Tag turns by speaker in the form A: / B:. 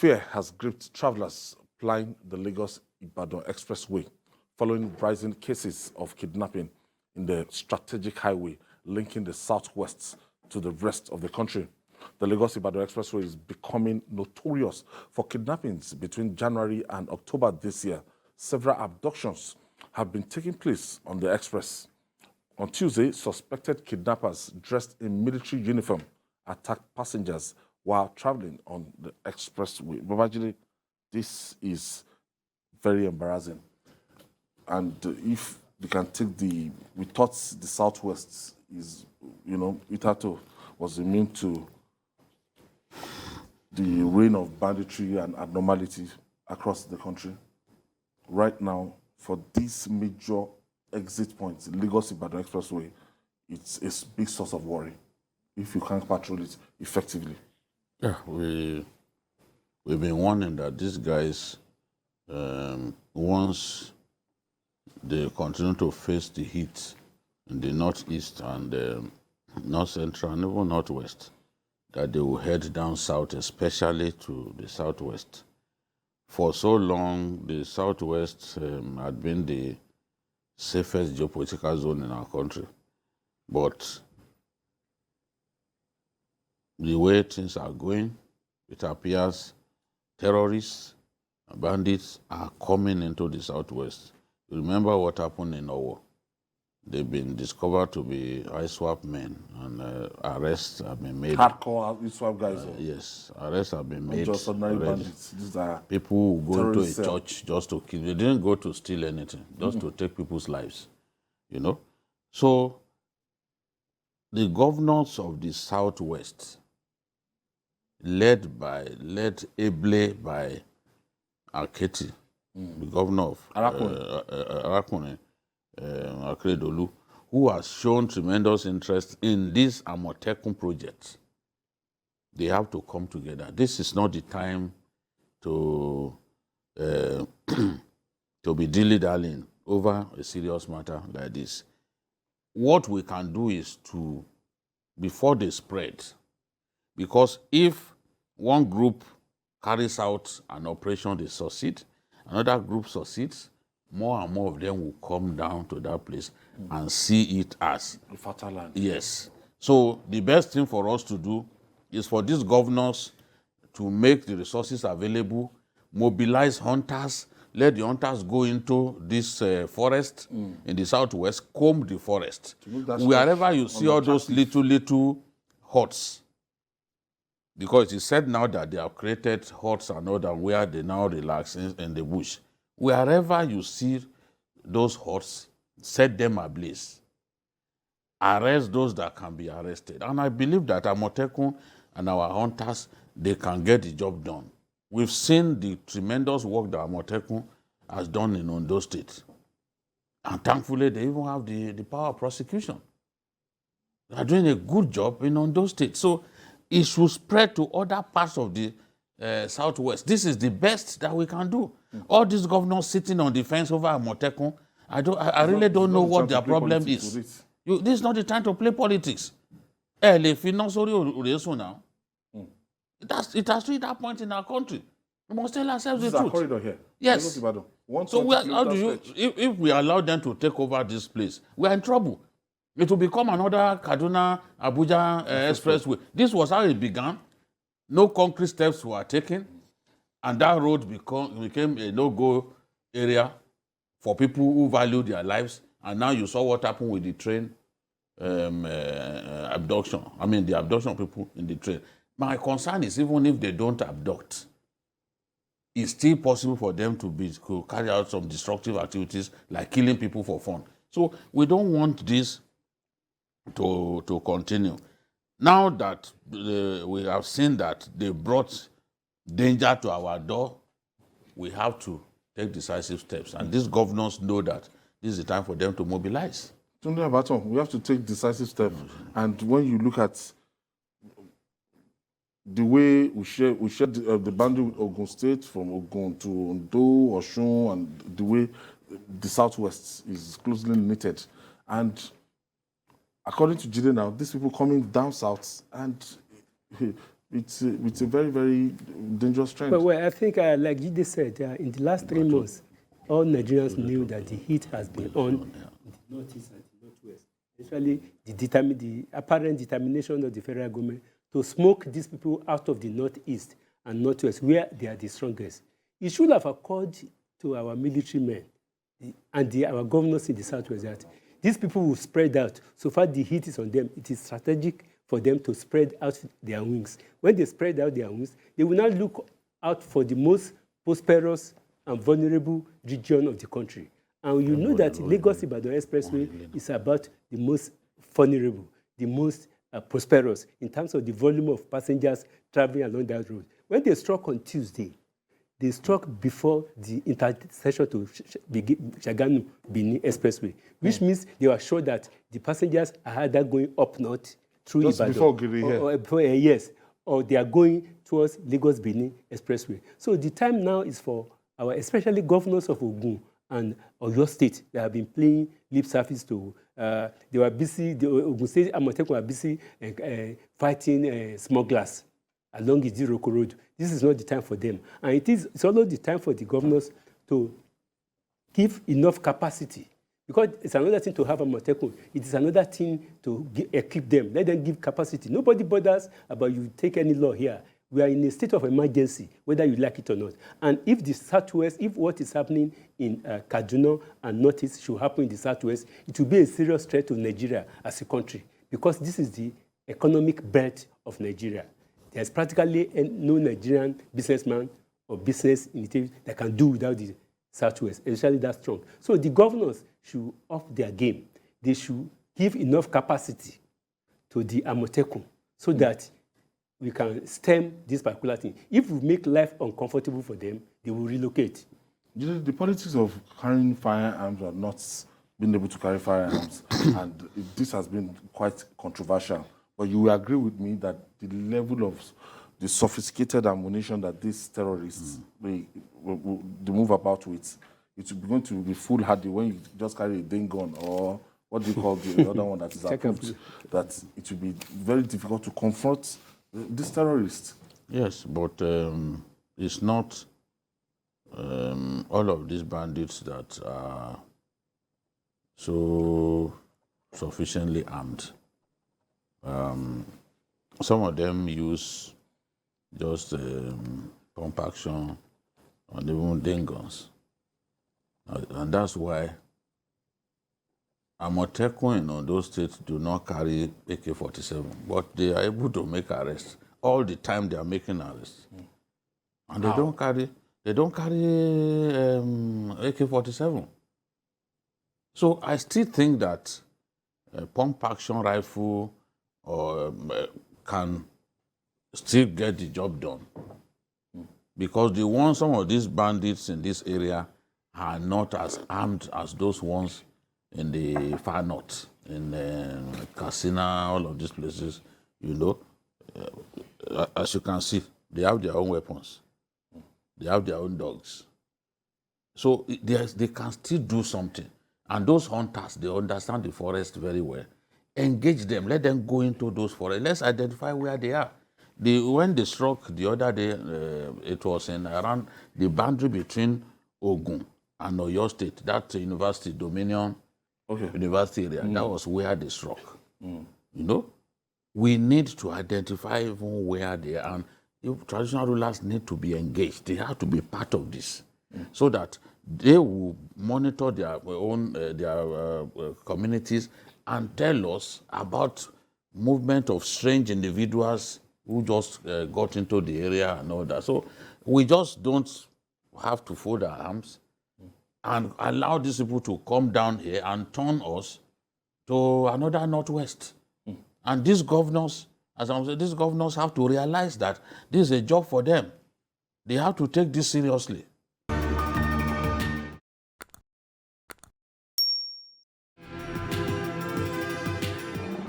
A: Fear has gripped travelers plying the Lagos-Ibadan Expressway following rising cases of kidnapping in the strategic highway linking the southwest to the rest of the country. The Lagos-Ibadan Expressway is becoming notorious for kidnappings between January and October this year. Several abductions have been taking place on the express. On Tuesday, suspected kidnappers dressed in military uniform attacked passengers while traveling on the expressway. Babajide, this is very embarrassing. And if we can take we thought the Southwest is, Itato was immune to the reign of banditry and abnormality across the country. Right now, for this major exit point, Lagos-Ibadan Expressway, it's a big source of worry if you can't patrol it effectively.
B: Yeah, we've been warning that these guys, once they continue to face the heat in the northeast and north central and even northwest, that they will head down south, especially to the southwest. For so long, the southwest had been the safest geopolitical zone in our country. But the way things are going, it appears terrorists and bandits are coming into the southwest. You remember what happened in Owo? They've been discovered to be ISWAP men, and arrests have been made.
A: Hardcore ISWAP guys.
B: Yes, arrests have been made.
A: Just ordinary bandits. These are
B: people who go into a church just to kill. They didn't go to steal anything, just to take people's lives. So the governors of the southwest, led ably by Aketi, the governor of Arakune, Akredolu, who has shown tremendous interest in this Amotekun project. They have to come together. This is not the time to be dilly-dallying over a serious matter like this. What we can do is to, before they spread, because if one group carries out an operation, they succeed, another group succeeds, more and more of them will come down to that place and see it as
A: the fertile land.
B: Yes. So the best thing for us to do is for these governors to make the resources available, mobilize hunters, let the hunters go into this forest in the southwest, comb the forest. Wherever you see all those little huts, because it is said now that they have created huts and all that where they now relax in the bush. Wherever you see those huts, set them ablaze. Arrest those that can be arrested. And I believe that Amotekun and our hunters, they can get the job done. We've seen the tremendous work that Amotekun has done in Ondo State. And thankfully, they even have the power of prosecution. They are doing a good job in Ondo State. So it should spread to other parts of the southwest. This is the best that we can do. All these governors sitting on the fence over Amotekun, I really don't know what their problem is. This is not the time to play politics. Now. It has reached that point in our country. We must tell ourselves the truth.
A: This is a corridor here.
B: Yes. So how do you, if we allow them to take over this place, we are in trouble. It will become another Kaduna-Abuja expressway. This was how it began. No concrete steps were taken, and that road became a no-go area for people who value their lives. And now you saw what happened with the train abduction. I mean, the abduction of people in the train. My concern is even if they don't abduct, it's still possible for them to carry out some destructive activities like killing people for fun. So we don't want this to continue. Now that we have seen that they brought danger to our door, we have to take decisive steps. And these governors know that this is the time for them to mobilize.
A: We have to take decisive steps. And when you look at the way we share the boundary with Ogun State, from Ogun to Ondo, Osun, and the way the Southwest is closely knitted. And according to Jide now, these people coming down south, and it's a very, very dangerous trend.
C: Well, I think, like Jide said, in the last 3 months, all Nigerians knew that the heat has been on in the northeast and the northwest. Especially the apparent determination of the federal government to smoke these people out of the northeast and northwest, where they are the strongest. It should have occurred to our military men and our governors in the southwest that these people will spread out. So far the heat is on them. It is strategic for them to spread out their wings. When they spread out their wings, they will now look out for the most prosperous and vulnerable region of the country. And you know that Lagos-Ibadan Expressway is about the most vulnerable, the most prosperous in terms of the volume of passengers traveling along that road. When they struck on Tuesday, they struck before the intersection to Shaganu-Benin Expressway, which means they were sure that the passengers are either going up north through
A: Just
C: Ibadan,
A: before Giri,
C: yes, or they are going towards Lagos-Benin Expressway. So the time now is for our, especially governors of Ogun and Oyo State, that have been playing lip service to. They were busy. The Ogun State Amotekun were busy fighting smugglers along Idiroko Road. This is not the time for them, and it's also the time for the governors to give enough capacity. Because it's another thing to have a Amotekun. It is another thing to equip them. Let them give capacity. Nobody bothers about you take any law here. We are in a state of emergency, whether you like it or not. And if the Southwest, if what is happening in Kaduna and Northeast should happen in the Southwest, it will be a serious threat to Nigeria as a country, because this is the economic belt of Nigeria. There's practically no Nigerian businessman or business initiative that can do without the Southwest, especially that strong. So the governors should up their game. They should give enough capacity to the Amotekun so that we can stem this particular thing. If we make life uncomfortable for them, they will relocate.
A: The politics of carrying firearms or not being able to carry firearms, and this has been quite controversial. But you will agree with me that the level of the sophisticated ammunition that these terrorists they move about with, it's going to be foolhardy when you just carry a ding gun, or what do you call the other one that is approved, that it will be very difficult to confront these terrorists.
B: Yes, but it's not all of these bandits that are so sufficiently armed. Some of them use just pump action and even ding guns. And that's why Amotekun in Ondo State do not carry AK-47, but they are able to make arrests. All the time they are making arrests. And they don't carry AK-47. So I still think that a pump action rifle can still get the job done. Because some of these bandits in this area are not as armed as those ones in the far north, in Katsina, all of these places, you know. As you can see, they have their own weapons. They have their own dogs. So they can still do something. And those hunters, they understand the forest very well. Engage them. Let them go into those forests. Let's identify where they are. When they struck the other day, it was around the boundary between Ogun and Oyo State, that university, Dominion University area. That was where they struck. You know, we need to identify even where they are. And if traditional rulers need to be engaged, they have to be part of this, so that they will monitor their own communities and tell us about movement of strange individuals who just got into the area and all that. So we just don't have to fold our arms and allow these people to come down here and turn us to another Northwest. And these governors, as I'm saying, these governors have to realize that this is a job for them. They have to take this seriously.